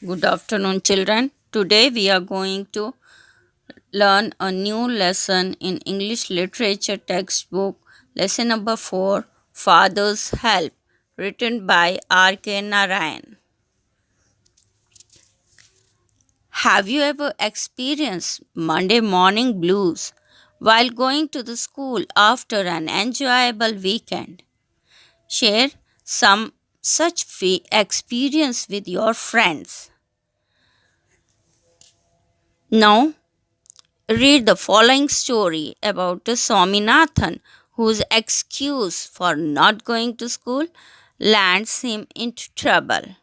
Good afternoon, children. Today we are going to learn a new lesson in English literature textbook, lesson number 4, Father's Help, written by R.K. Narayan. Have you ever experienced Monday morning blues while going to the school after an enjoyable weekend? Share some such experience with your friends. Now, read the following story about Swaminathan, whose excuse for not going to school lands him into trouble.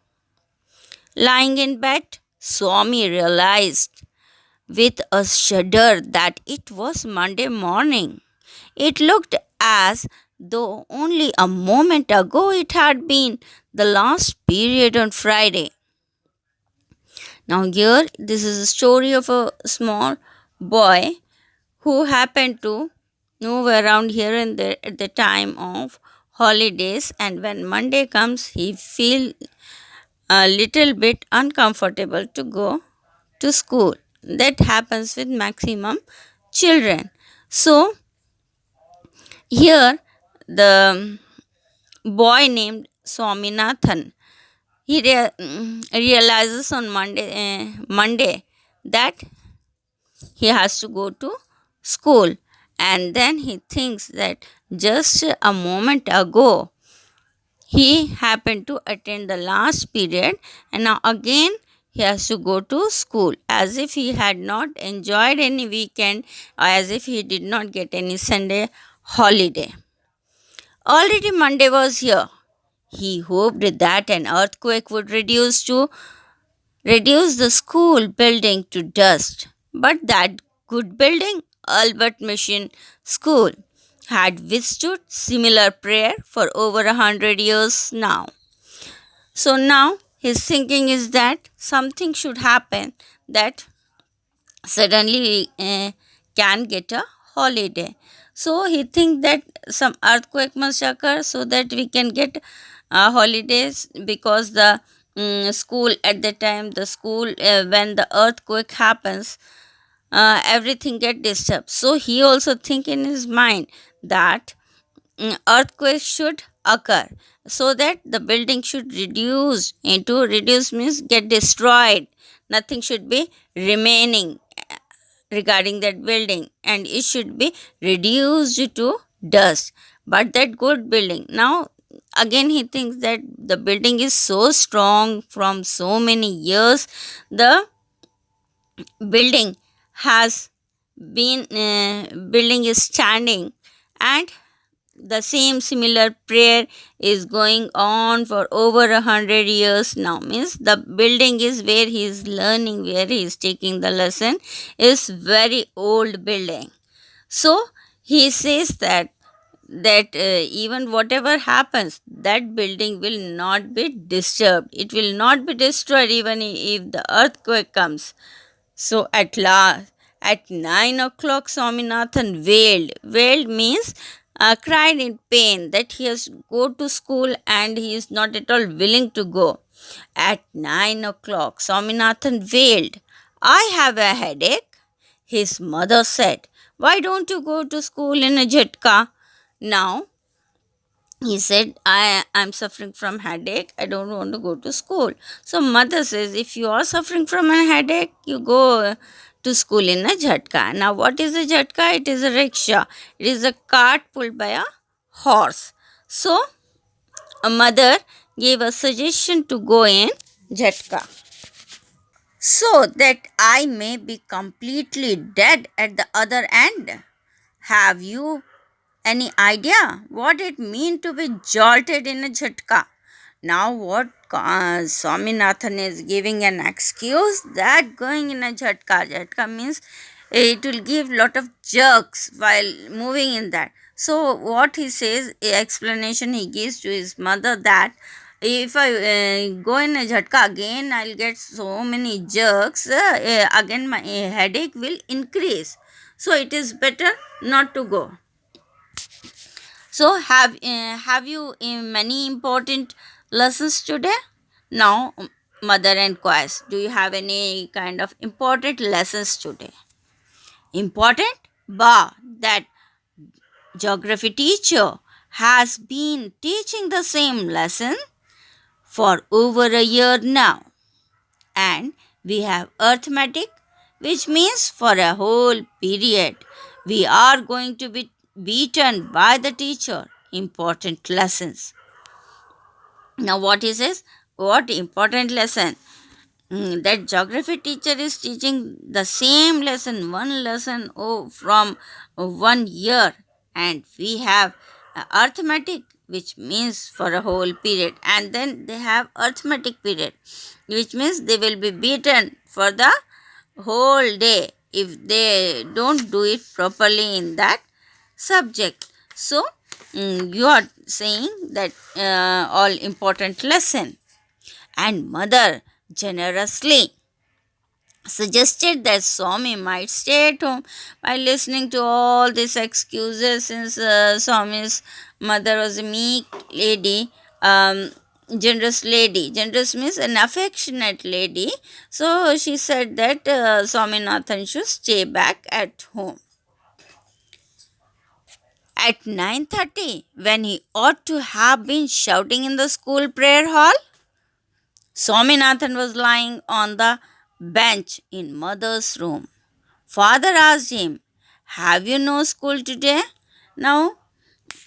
Lying in bed, Swami realized with a shudder that it was Monday morning. It looked as though only a moment ago it had been the last period on Friday. Now, here, this is a story of a small boy who happened to move around here and there at the time of holidays, and when Monday comes he feel a little bit uncomfortable to go to school. That happens with maximum children. So here the boy named Swaminathan, he realizes on Monday that he has to go to school, and then he thinks that just a moment ago he happened to attend the last period, and now again he has to go to school, as if he had not enjoyed any weekend, or as if he did not get any Sunday holiday. Already Monday was here. He hoped that an earthquake would reduce the school building to dust. But that good building, Albert Mission School, had withstood similar prayer for over 100 years now. So now his thinking is that something should happen, that suddenly we can get a holiday. So he thinks that some earthquake must occur so that we can get holidays, because the school at the time, the school when the earthquake happens, everything get disturbed. So he also think in his mind that earthquake should occur so that the building should reduce means get destroyed, nothing should be remaining regarding that building, and it should be reduced to dust. But that good building, now again he thinks that the building is so strong from so many years, the building has been building is standing, and the same similar prayer is going on for over 100 years now, means the building is where he is learning, where he is taking the lesson, is very old building. So he says that even whatever happens, that building will not be disturbed, it will not be destroyed even if the earthquake comes. So at last, at 9 o'clock, Swaminathan wailed. Wailed means cried in pain that he has to go to school and he is not at all willing to go. At 9 o'clock, Swaminathan wailed, "I have a headache." His mother said, "Why don't you go to school in a jhatka?" Now he said, I'm suffering from headache, I don't want to go to school. So mother says, if you are suffering from a headache, you go to school in a jhatka. Now what is a jhatka? It is a rickshaw, it is a cart pulled by a horse. So a mother gave a suggestion to go in jhatka, so that I may be completely dead at the other end. Have you any idea what it means to be jolted in a jhatka? Now, what Swaminathan is giving an excuse that going in a jhatka means it will give lot of jerks while moving in that. So, what he says, explanation he gives to his mother, that if I go in a jhatka again, I'll get so many jerks. Again, my headache will increase. So, it is better not to go. So have you many important lessons today? Now mother inquires, do you have any kind of important lessons today? Important? Bah, that geography teacher has been teaching the same lesson for over a year now. And we have arithmetic, which means for a whole period we are going to be beaten by the teacher. Important lessons. Now, what is this? What important lesson? That geography teacher is teaching the same lesson, one lesson from 1 year, and we have arithmetic, which means for a whole period, and then they have arithmetic period, which means they will be beaten for the whole day if they don't do it properly in that subject. So, you are saying that all important lesson, and mother generously suggested that Swami might stay at home. By listening to all these excuses, since Swami's mother was a meek lady, generous lady. Generous means an affectionate lady. So she said that Swaminathan should stay back at home. At 9:30, when he ought to have been shouting in the school prayer hall, Swaminathan was lying on the bench in mother's room. Father asked him, have you no school today? Now,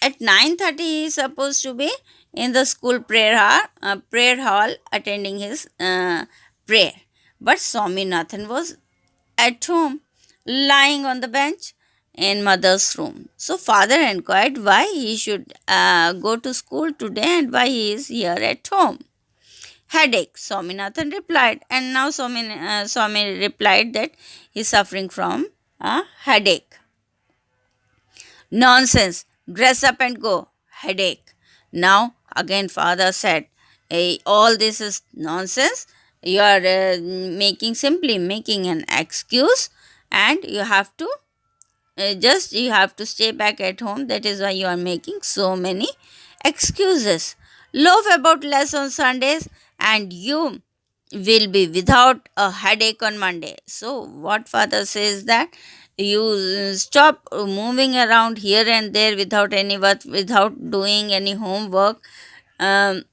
at 9:30 he is supposed to be in the school prayer hall attending his prayer. But Swaminathan was at home, lying on the bench in mother's room. So father inquired why he should go to school today and why he is here at home. Headache, Swaminathan replied. And now Swami replied that he is suffering from a headache. Nonsense, dress up and go. Headache. Now again father said, hey, all this is nonsense. You are simply making an excuse, and you have to you have to stay back at home. That is why you are making so many excuses. Loaf about less on Sundays, and you will be without a headache on Monday. So, what father says that you stop moving around here and there without any work, without doing any homework, um,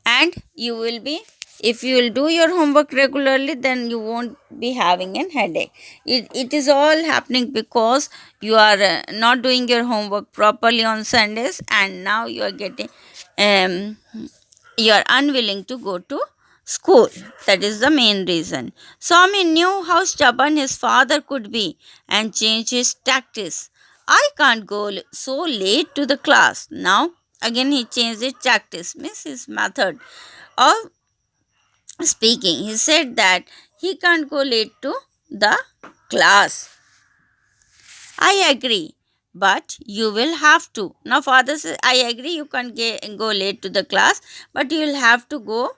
and you will be, if you will do your homework regularly, then you won't be having an headache. It is all happening because you are not doing your homework properly on Sundays, and now you are getting um, you are unwilling to go to school. That is the main reason. Swami knew how stubborn his father could be and changed his tactics. I can't go so late to the class. Now again he changed his tactics, means his method of speaking. He said that he can't go late to the class. I agree, but you will have to. Now, father says, I agree, you can't go late to the class, but you will have to go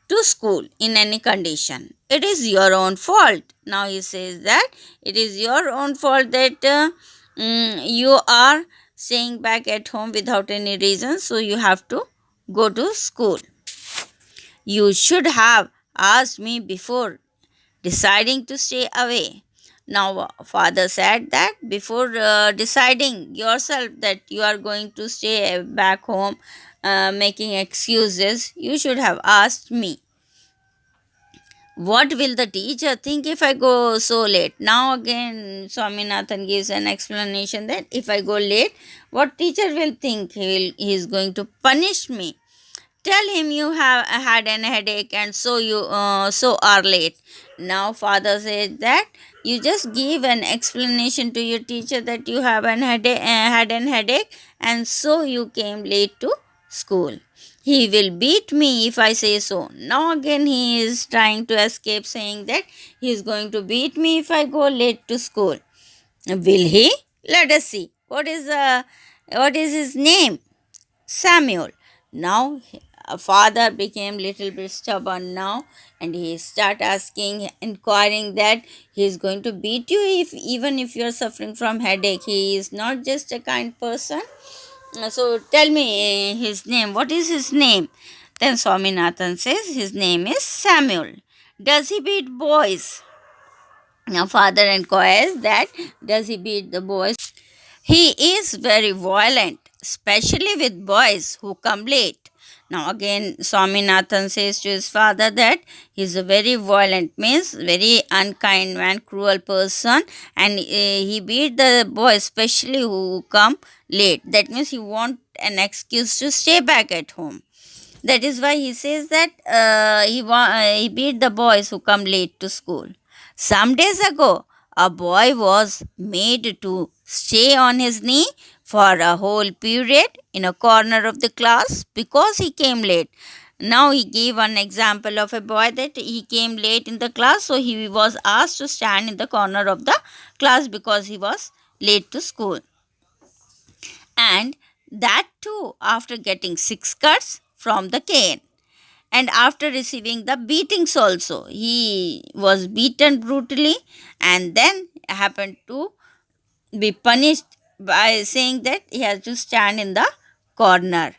to school in any condition. It is your own fault. Now, he says that it is your own fault that you are staying back at home without any reason, so you have to go to school. You should have asked me before deciding to stay away. Now, father said that before deciding yourself that you are going to stay back home, making excuses, you should have asked me. What will the teacher think if I go so late? Now, again, Swaminathan gives an explanation that if I go late, what teacher will think? He is going to punish me. Tell him you have had an headache and so are late. Now father said that you just give an explanation to your teacher that you have had an headache and so you came late to school. He will beat me if I say so. Now again he is trying to escape, saying that he is going to beat me if I go late to school. Will he? Let us see. What is his name? Samuel. Now father became little bit stubborn now, and he start asking, inquiring that he is going to beat you if even if you are suffering from headache. He is not just a kind person. So tell me his name. What is his name? Then Swaminathan says his name is Samuel. Does he beat boys? Now father inquires that does he beat the boys? He is very violent, especially with boys who come late. Now again Swaminathan says to his father that he is a very violent, means very unkind man, cruel person, and he beat the boys especially who come late. That means he want an excuse to stay back at home. That is why he says that he beat the boys who come late to school. Some days ago, a boy was made to stay on his knee for a whole period in a corner of the class because he came late. Now he gave an example of a boy that he came late in the class, so he was asked to stand in the corner of the class because he was late to school. And that too after getting 6 cuts from the cane. And after receiving the beatings also, he was beaten brutally and then happened to be punished by saying that he has to stand in the corner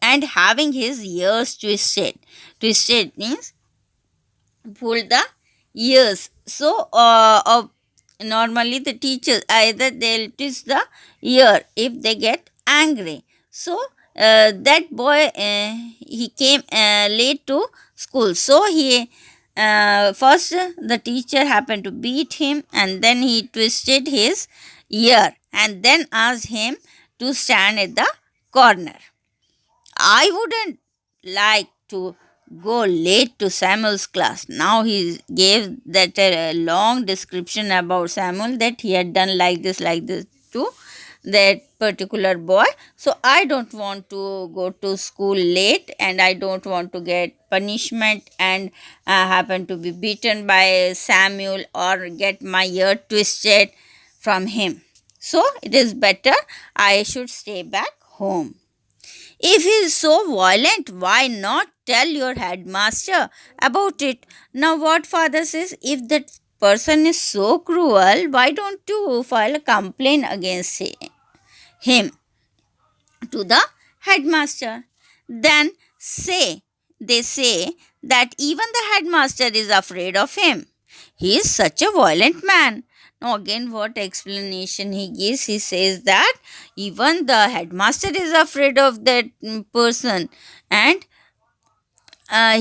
and having his ears twisted. Twisted means pull the ears. So normally the teachers either they'll twist the ear if they get angry. So that boy he came late to school, so he first the teacher happened to beat him and then he twisted his ear and then asked him to stand at the corner. I wouldn't like to go late to Samuel's class. Now he gave that a long description about Samuel that he had done like this to that particular boy. So I don't want to go to school late and I don't want to get punishment and happen to be beaten by Samuel or get my ear twisted from him. So it is better I should stay back home. If he is so violent, why not tell your headmaster about it? Now, what father says, if that person is so cruel, why don't you file a complaint against him to the headmaster? Then they say that even the headmaster is afraid of him. He is such a violent man. Now, again, what explanation he gives? He says that even the headmaster is afraid of that person, and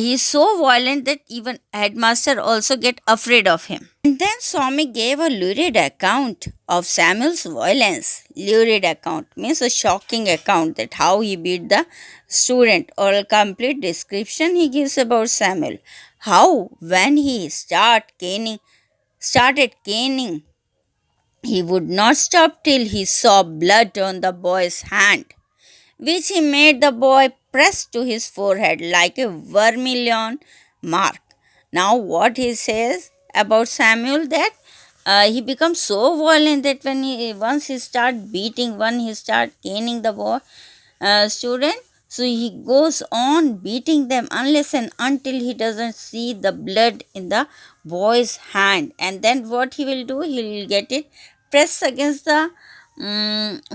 he is so violent that even headmaster also get afraid of him. And then Swami gave a lurid account of Samuel's violence. Lurid account means a shocking account that how he beat the student, or a complete description he gives about Samuel. How when he started caning, he would not stop till he saw blood on the boy's hand, which he made the boy press to his forehead like a vermilion mark. Now, what he says about Samuel that he becomes so violent that when once he start beating, when he start caning the boy student, so he goes on beating them unless and until he doesn't see the blood in the boy's hand, and then what he will do, he will get it pressed against the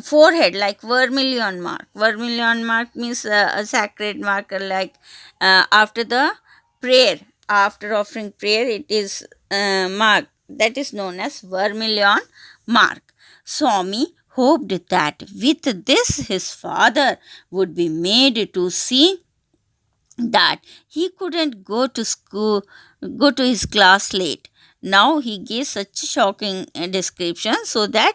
forehead like vermilion mark. Vermilion mark means a sacred marker, like after the prayer, after offering prayer, it is mark that is known as vermilion mark. Swami hoped that with this his father would be made to see that he couldn't go to his class late. Now he gives such a shocking description so that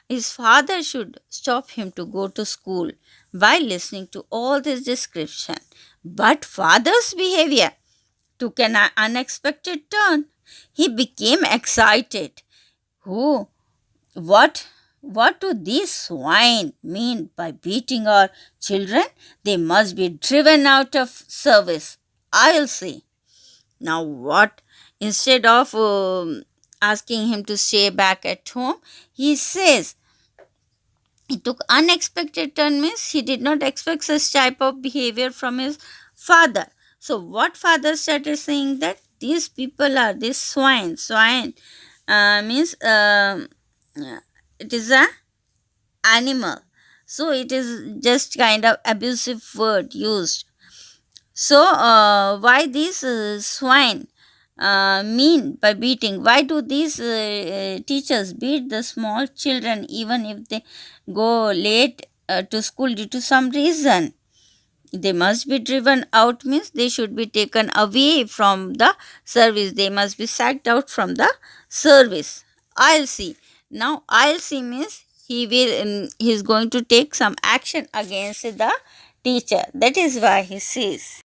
his father should stop him to go to school while listening to all this description. But father's behavior took an unexpected turn. He became excited. Oh, what what do these swine mean by beating our children? They must be driven out of service. I'll see. Now what? Instead of asking him to stay back at home, he says it took unexpected turn means he did not expect such type of behavior from his father. So what father started saying that these people are this swine means it is a animal, so it is just kind of abusive word used. So, why these swine mean by beating? Why do these teachers beat the small children even if they go late to school due to some reason? They must be driven out means they should be taken away from the service. They must be sacked out from the service. I'll see. Now I'll see means he is going to take some action against the teacher. That is why he says.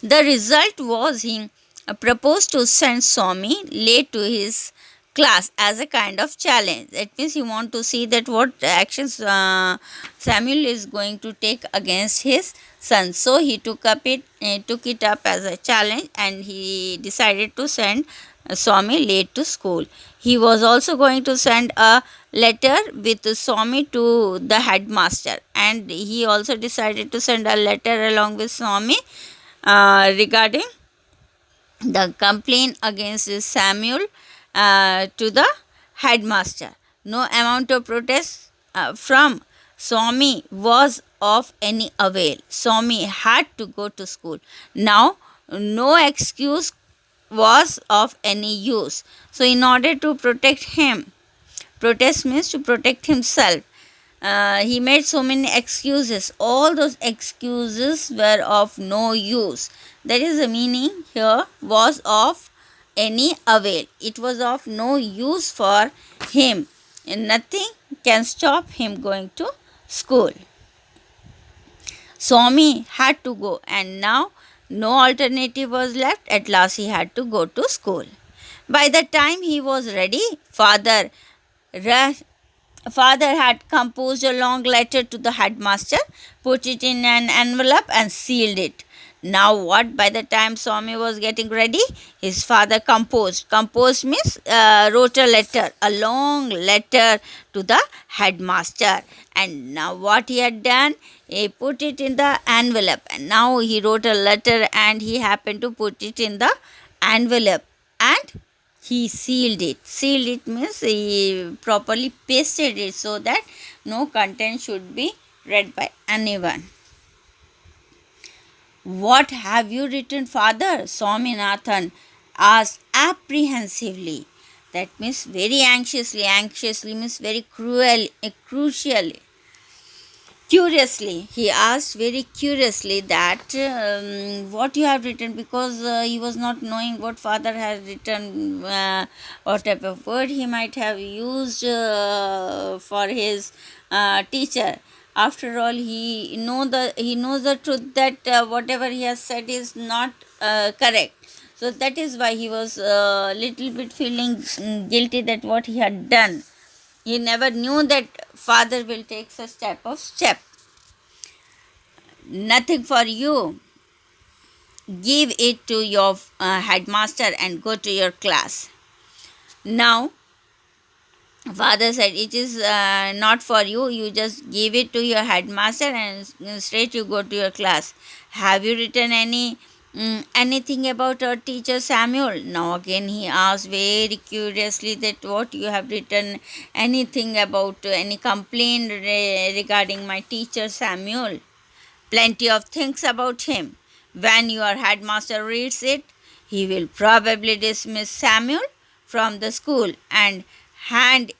The result was he proposed to send Swami late to his class as a kind of challenge. That means he want to see that what actions Samuel is going to take against his son. So he took it up as a challenge, and he decided to send Swami late to school. He was also going to send a letter with Swami to the headmaster, and he also decided to send a letter along with Swami regarding the complaint against Samuel to the headmaster. No amount of protest from Swami was of any avail. Swami had to go to school. Now, no excuse was of any use. So, in order to protect him, protest means to protect himself. He made so many excuses. All those excuses were of no use. That is the meaning here, was of any avail. It was of no use for him. And nothing can stop him going to school. Swami had to go, and now no alternative was left. At last he had to go to school. By the time he was ready, Father had composed a long letter to the headmaster, put it in an envelope, and sealed it. Now, what? By the time Swami was getting ready, his father composed. Composed means wrote a letter, a long letter to the headmaster. And now, what he had done, he put it in the envelope. And now he wrote a letter, and he happened to put it in the envelope. And he sealed it. Sealed it means he properly pasted it so that no content should be read by anyone. What have you written, father? Swaminathan asked apprehensively. That means very anxiously. Anxiously means very crucially. Curiously, he asked very curiously that what you have written, because he was not knowing what father had written, what type of word he might have used for his teacher. After all, he knows the truth that whatever he has said is not correct. So that is why he was little bit feeling guilty that what he had done. He never knew that father will take such type of step. Nothing for you. Give it to your headmaster and go to your class. Now, father said, it is not for you. You just give it to your headmaster and straight you go to your class. Have you written anything about our teacher Samuel? Now again he asked very curiously that what you have written, anything about any complaint regarding my teacher Samuel? Plenty of things about him. When your headmaster reads it, he will probably dismiss Samuel from the school and hand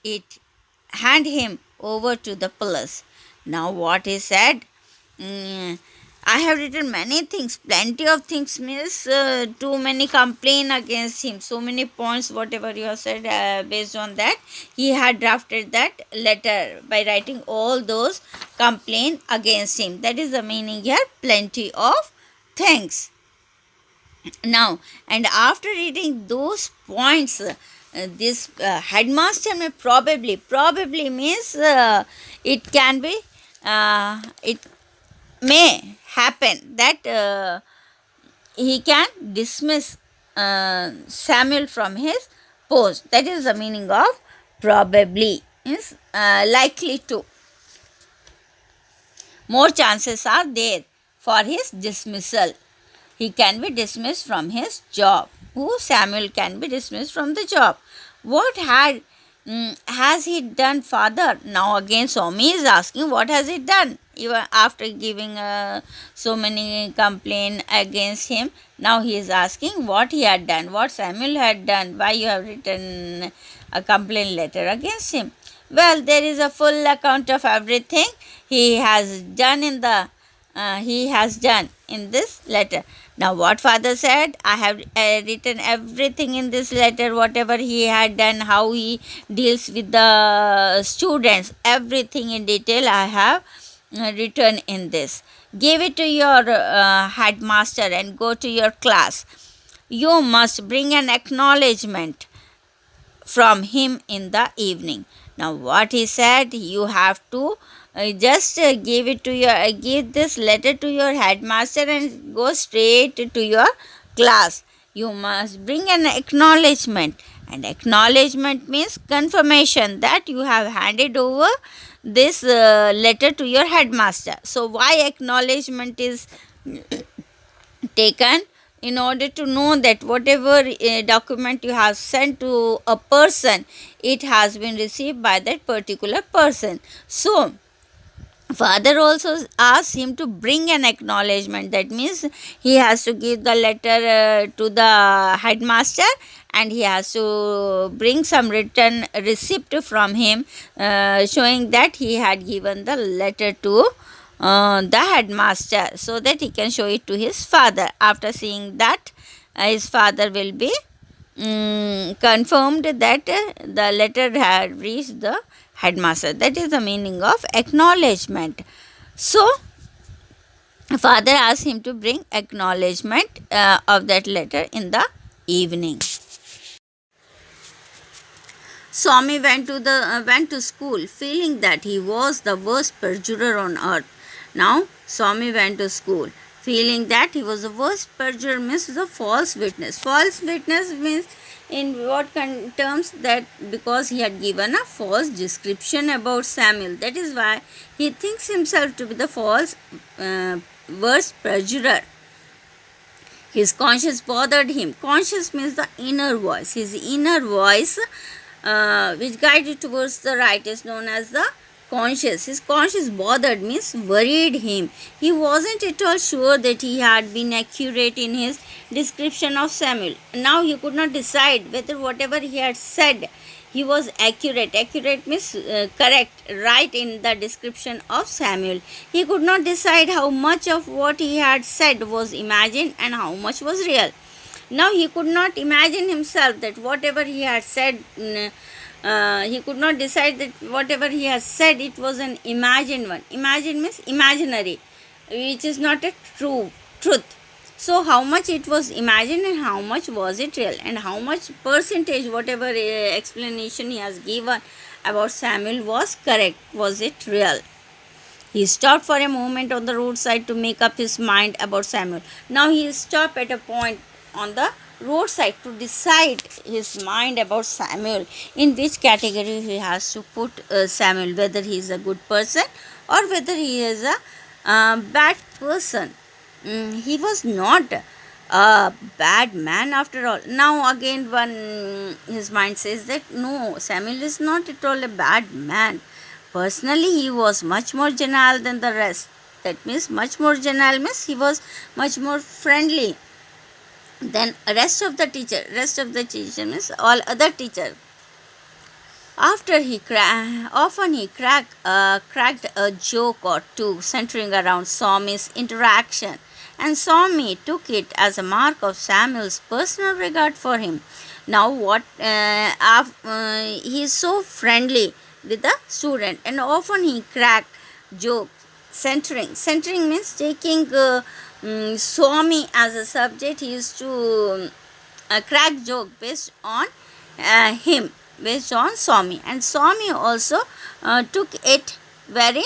him over to the police. Now what he said? I have written many things, plenty of things means too many complaint against him, so many points, whatever you have said, based on that, he had drafted that letter by writing all those complaint against him. That is the meaning here, plenty of things. Now, and after reading those points, this headmaster may probably means it can be, it may happen that he can dismiss Samuel from his post. That is the meaning of probably, is likely to. More chances are there for his dismissal. He can be dismissed from his job. Who? Samuel can be dismissed from the job. What had Has he done, father? Now again Swami is asking, what has he done? Even after giving so many complaint against him, now he is asking what he had done, what Samuel had done, why you have written a complaint letter against him. Well, there is a full account of everything he has done in this letter. Now, what father said, I have written everything in this letter, whatever he had done, how he deals with the students, everything in detail I have written in this. Give it to your headmaster and go to your class. You must bring an acknowledgement from him in the evening. Now, what he said, you have to just give it to your give this letter to your headmaster and go straight to your class. You must bring an acknowledgement, and acknowledgement means confirmation that you have handed over this letter to your headmaster. So, why acknowledgement is taken? In order to know that whatever document you have sent to a person, it has been received by that particular person. So father also asks him to bring an acknowledgement. That means he has to give the letter to the headmaster, and he has to bring some written receipt from him showing that he had given the letter to the headmaster, so that he can show it to his father. After seeing that, his father will be confirmed that the letter had reached the headmaster. That is the meaning of acknowledgement. So father asked him to bring acknowledgement of that letter in the evening. Swami went to school feeling that he was the worst perjurer on earth. Now Swami went to school feeling that he was the worst perjurer, means the false witness. False witness means in what terms, that because he had given a false description about Samuel, that is why he thinks himself to be the false worst perjurer. His conscience bothered him. Conscience means the inner voice. His inner voice which guided towards the right is known as the conscience. His conscience bothered means worried him. He wasn't at all sure that he had been accurate in his description of Samuel. Now he could not decide whether whatever he had said he was accurate. Accurate means correct, right in the description of Samuel. He could not decide how much of what he had said was imagined and how much was real. Now he could not imagine himself that whatever he had said, he could not decide that whatever he has said, it was an imagined one. Imagined means imaginary, which is not a true truth. So how much it was imagined and how much was it real, and how much percentage whatever explanation he has given about Samuel was correct, was it real. He stopped for a moment on the roadside to make up his mind about Samuel. Now he stopped at a point on the roadside to decide his mind about Samuel, in which category he has to put Samuel, whether he is a good person or whether he is a bad person. He was not a bad man after all. Now again his mind says that no, Samuel is not at all a bad man. Personally, he was much more genial than the rest. That means much more genial means he was much more friendly than rest of the teacher means all other teachers. After often he cracked a joke or two centering around Swami's interaction, and Swami took it as a mark of Samuel's personal regard for him. Now he is so friendly with the student, and often he cracked joke centering means taking Swami as a subject. He used to crack joke based on him, based on Swami, and Swami also took it very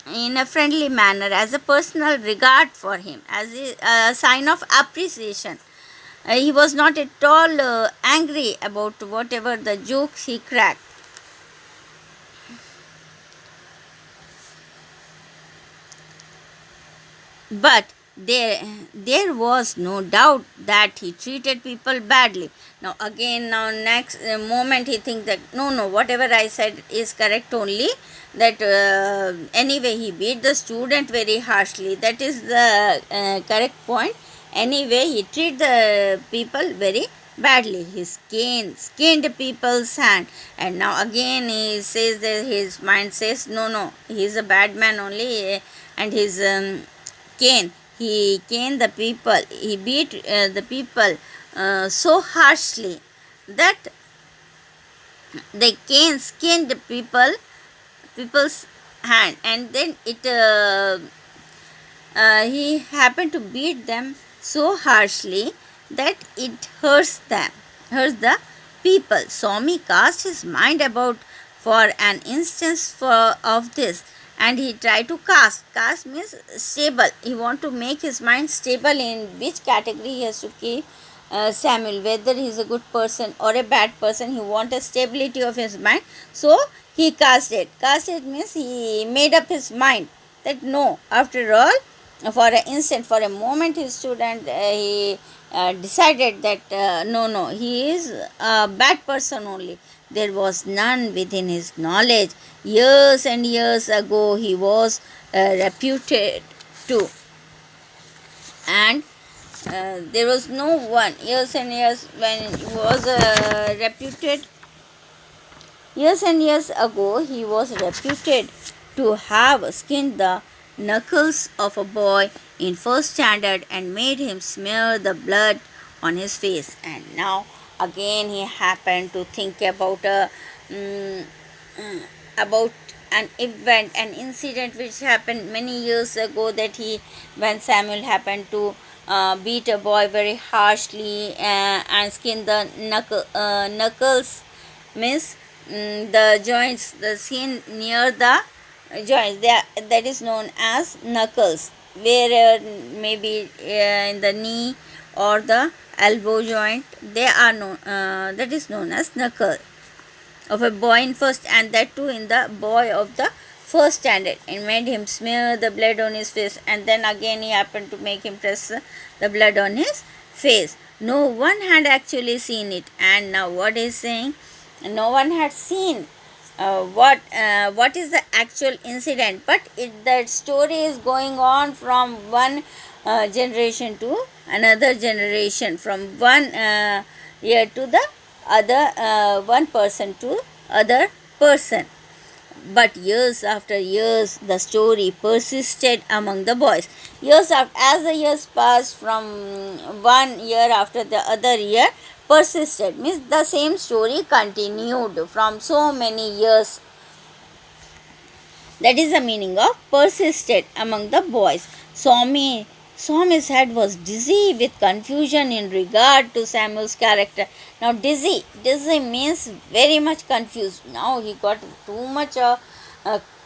in a friendly manner, as a personal regard for him, as a sign of appreciation. He was not at all angry about whatever the jokes he cracked. But there was no doubt that he treated people badly. Now next moment he thinks that no, whatever I said is correct only, that anyway he beat the student very harshly, that is the correct point. Anyway, he treated the people very badly. He skinned people's hand, and now again he says that his mind says no, he is a bad man only, and his cane. He caned the people. He beat the people so harshly that they cane skinned people's hand, and then he happened to beat them so harshly that it hurts the people. Swami cast his mind about for an instance of this, and he tried to cast. Cast means stable. He want to make his mind stable in which category he has to keep Samuel, whether he is a good person or a bad person. He want a stability of his mind, so he cast it. Cast it means he made up his mind that no, after all, for an instant, for a moment, he stood and he decided that no, he is a bad person only. There was none within his knowledge. Years and years ago, he was reputed to, and there was no one. Years and years when he was reputed. Years and years ago, he was reputed to have skinned the knuckles of a boy in first standard and made him smear the blood on his face. And now again he happened to think about mm, about an event, an incident which happened many years ago, that when Samuel happened to beat a boy very harshly and skin the knuckles, means the joints, the skin near the joints, that is known as knuckles, where maybe in the knee or the elbow joint, they are known, that is known as knuckle of a boy in first, and that too in the boy of the first standard, and made him smear the blood on his face, and then again he happened to make him press the blood on his face. No one had actually seen it, and now what is saying, no one had seen what is the actual incident, but that story is going on from one generation to another generation, from one year to the other, one person to other person. But years after years, the story persisted among the boys. Years after, as the years passed, from one year after the other year, persisted means the same story continued from so many years. That is the meaning of persisted among the boys. Swami's head was dizzy with confusion in regard to Samuel's character. Now, dizzy means very much confused. Now he got too much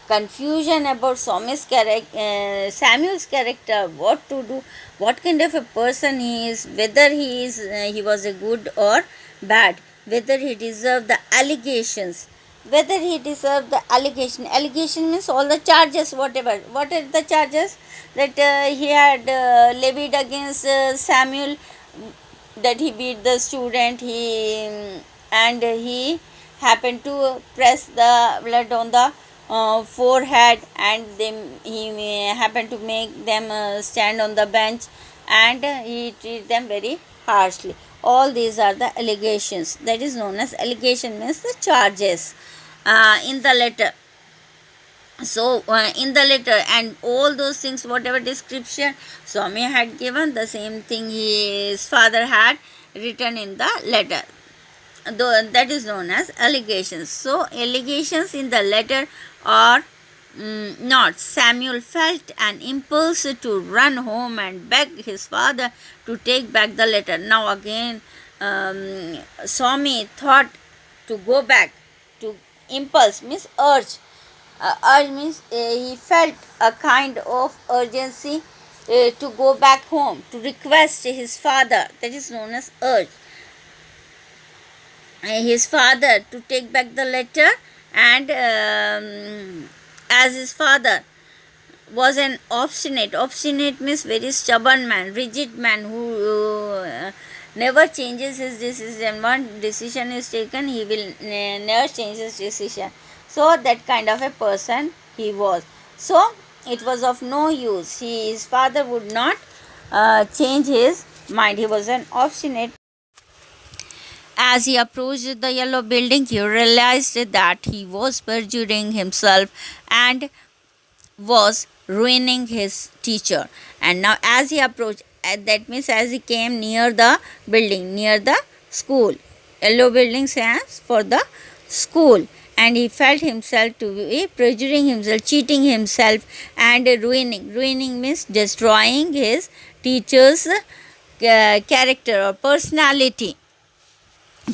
confusion about Samuel's character, what to do, what kind of a person he is, whether he was a good or bad, whether he deserved the allegations, allegation means all the charges, whatever, what are the charges that he had levied against Samuel, that he beat the student, and he happened to press the blood on the forehead, and he happened to make them stand on the bench, and he treated them very harshly. All these are the allegations. That is known as allegation, means the charges in the letter. So in the letter, and all those things, whatever description Swami had given, the same thing his father had written in the letter, though that is known as allegations. So allegations in the letter are not. Samuel felt an impulse to run home and beg his father to take back the letter. Now again Swami thought to go back. To impulse means urge. Urge means he felt a kind of urgency to go back home, to request his father, that is known as urge, his father to take back the letter, and as his father was an obstinate. Obstinate means very stubborn man, rigid man who never changes his decision. One decision is taken, he will never change his decision. So that kind of a person he was. So it was of no use. His father would not change his mind. He was an obstinate. As he approached the yellow building, he realized that he was perjuring himself and was ruining his teacher. And now, as he approached, that means as he came near the building, near the school, yellow building stands for the school, and he felt himself to be perjuring himself, cheating himself, and ruining. Ruining means destroying his teacher's character or personality.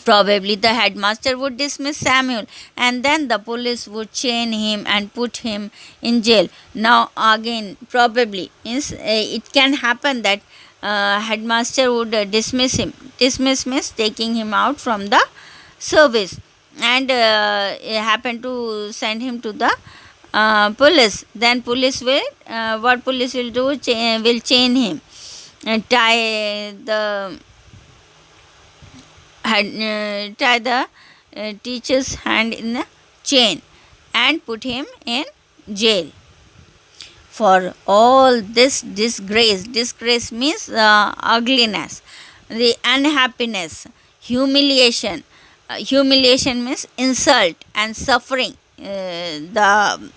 Probably the headmaster would dismiss Samuel, and then the police would chain him and put him in jail. Now, again, probably means it can happen that headmaster would dismiss him. Dismiss means taking him out from the service, and happen to send him to the police. Then police will what police will do? Will chain him and tie the teacher's hand in a chain and put him in jail. For all this disgrace, disgrace means ugliness, the unhappiness, humiliation. Humiliation means insult and suffering. The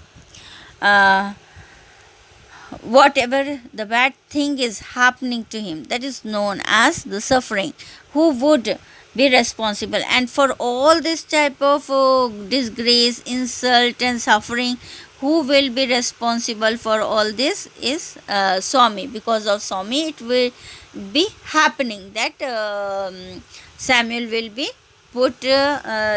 whatever the bad thing is happening to him, that is known as the suffering. Who would be responsible? And for all this type of disgrace, insult and suffering, who will be responsible for all this is Swami. Because of Swami it will be happening that Samuel will be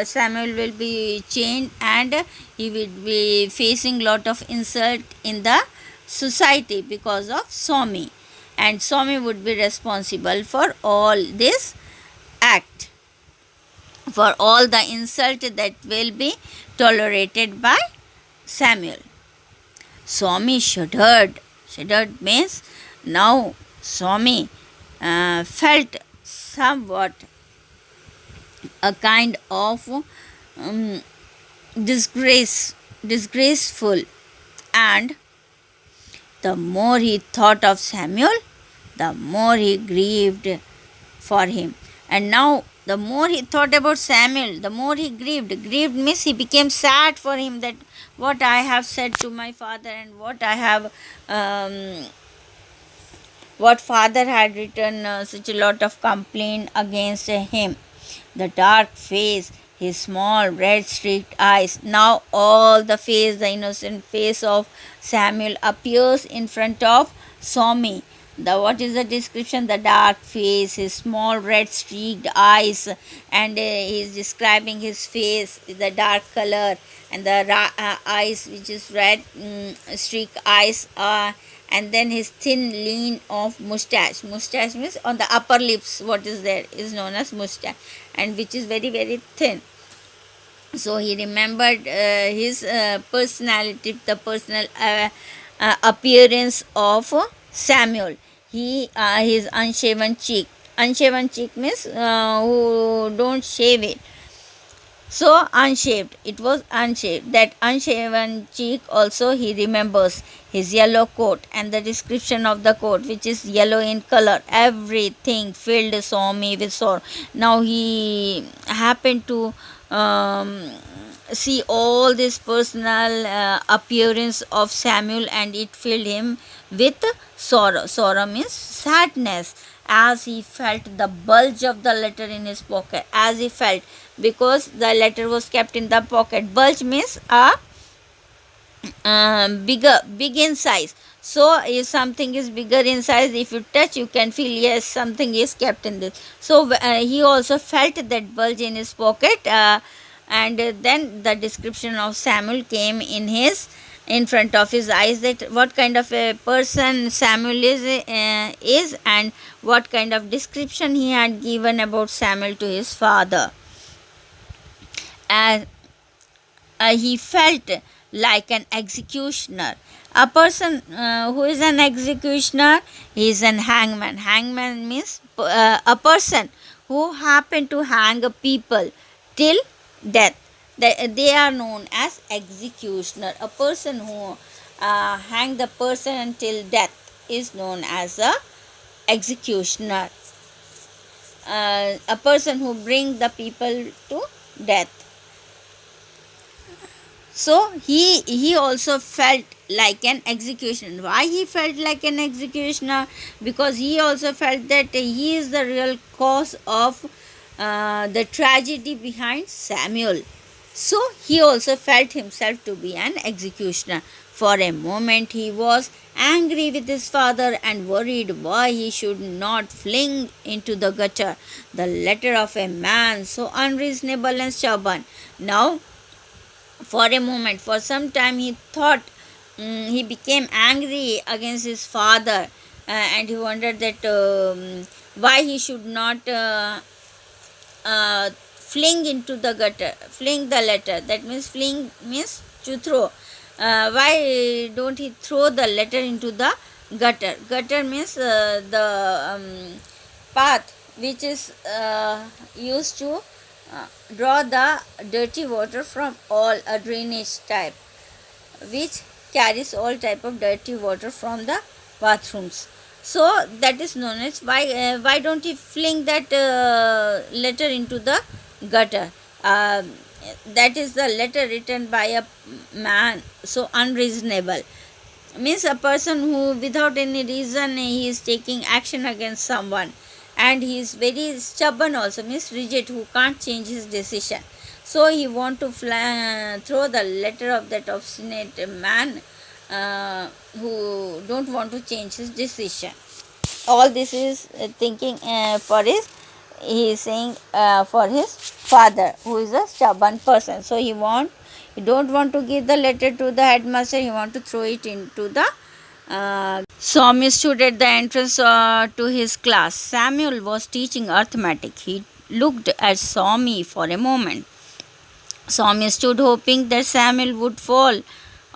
Samuel will be chained, and he will be facing lot of insult in the society because of Swami, and Swami would be responsible for all this act, for all the insult that will be tolerated by Samuel. Swami shuddered. Shuddered means now Swami felt somewhat a kind of disgraceful, and the more he thought of Samuel, the more he grieved for him. And now, the more he thought about Samuel, the more he grieved. Grieved means he became sad for him, that what I have said to my father, and what I have, what father had written such a lot of complaint against him. The dark face, his small red streaked eyes. Now all the face, the innocent face of Samuel appears in front of Swami. What is the description? The dark face, his small red streaked eyes, and he is describing his face, the dark color, and the eyes which is red streaked eyes, and then his thin lean of mustache. Mustache means on the upper lips, what is there is known as mustache, and which is very very thin. So he remembered his personality, the personal appearance of Samuel. His unshaven cheek. Unshaven cheek means who don't shave it. So unshaved, it was unshaved. That unshaven cheek also he remembers. His yellow coat and the description of the coat, which is yellow in color. Everything filled Swami with sorrow. Now he happened to see all this personal appearance of Samuel, and it filled him with sorrow. Sorrow means sadness, as he felt the bulge of the letter in his pocket. As he felt, because the letter was kept in the pocket. Bulge means a big in size. So if something is bigger in size, if you touch, you can feel yes, something is kept in this. So he also felt that bulge in his pocket, and then the description of Samuel came in front of his eyes, that what kind of a person Samuel is, and what kind of description he had given about Samuel to his father. As he felt like an executioner, A person who is an executioner, he is an hangman. Hangman means a person who happen to hang a people till death. They are known as executioner. A person who hang the person until death is known as a executioner. A person who bring the people to death. So he also felt like an executioner. Why he felt like an executioner? Because he also felt that he is the real cause of the tragedy behind Samuel. So he also felt himself to be an executioner. For a moment he was angry with his father and worried why he should not fling into the gutter the letter of a man so unreasonable and stubborn. Now for a moment, for some time, he thought, he became angry against his father, and he wondered that why he should not fling into the gutter, fling the letter. That means fling means to throw. Why don't he throw the letter into the gutter? Gutter means the path which is used to draw the dirty water from all a drainage type which carries all type of dirty water from the bathrooms. So that is known as why don't you fling that letter into the gutter. That is the letter written by a man so unreasonable, means a person who without any reason he is taking action against someone, and he is very stubborn also, means rigid, who can't change his decision. So he want to throw the letter of that obstinate man who don't want to change his decision. All this is thinking for his, he is saying for his father who is a stubborn person. So he don't want to give the letter to the headmaster, he want to throw it into the Swami stood at the entrance to his class. Samuel was teaching arithmetic. He looked at Swami for a moment. Swami stood hoping that Samuel would fall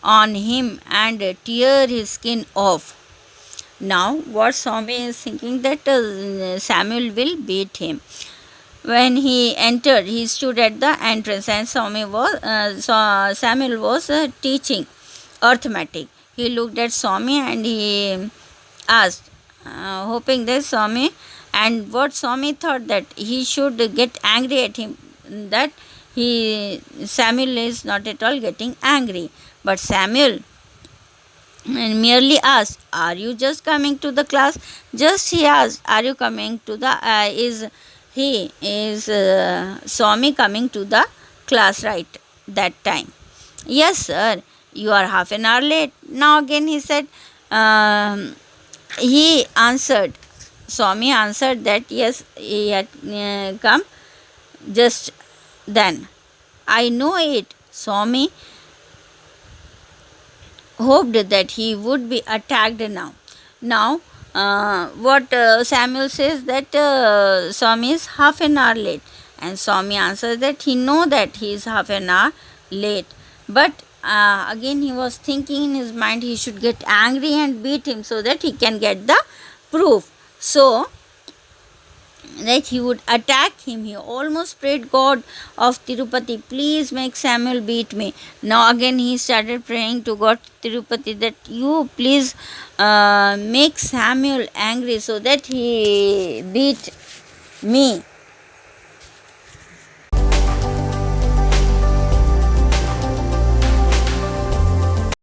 on him and tear his skin off. Now what Swami is thinking that Samuel will beat him. When he entered, he stood at the entrance and Samuel was teaching arithmetic. He looked at Swami and he asked, hoping that Swami, and what Swami thought that he should get angry at him, that Samuel is not at all getting angry. But Samuel merely asked, "Are you just coming to the class?" Just he asked, "Are you coming to the, is Swami coming to the class right that time?" "Yes, sir. You are half an hour late." Now again he said, he answered, Swami answered that yes, he had come just then. "I know it." Swami hoped that he would be attacked now. Now, what Samuel says that Swami is half an hour late, and Swami answers that he know that he is half an hour late, but again he was thinking in his mind he should get angry and beat him so that he can get the proof. So that he would attack him. He almost prayed God of Tirupati, "Please make Samuel beat me." Now again he started praying to God Tirupati that you please make Samuel angry so that he beat me.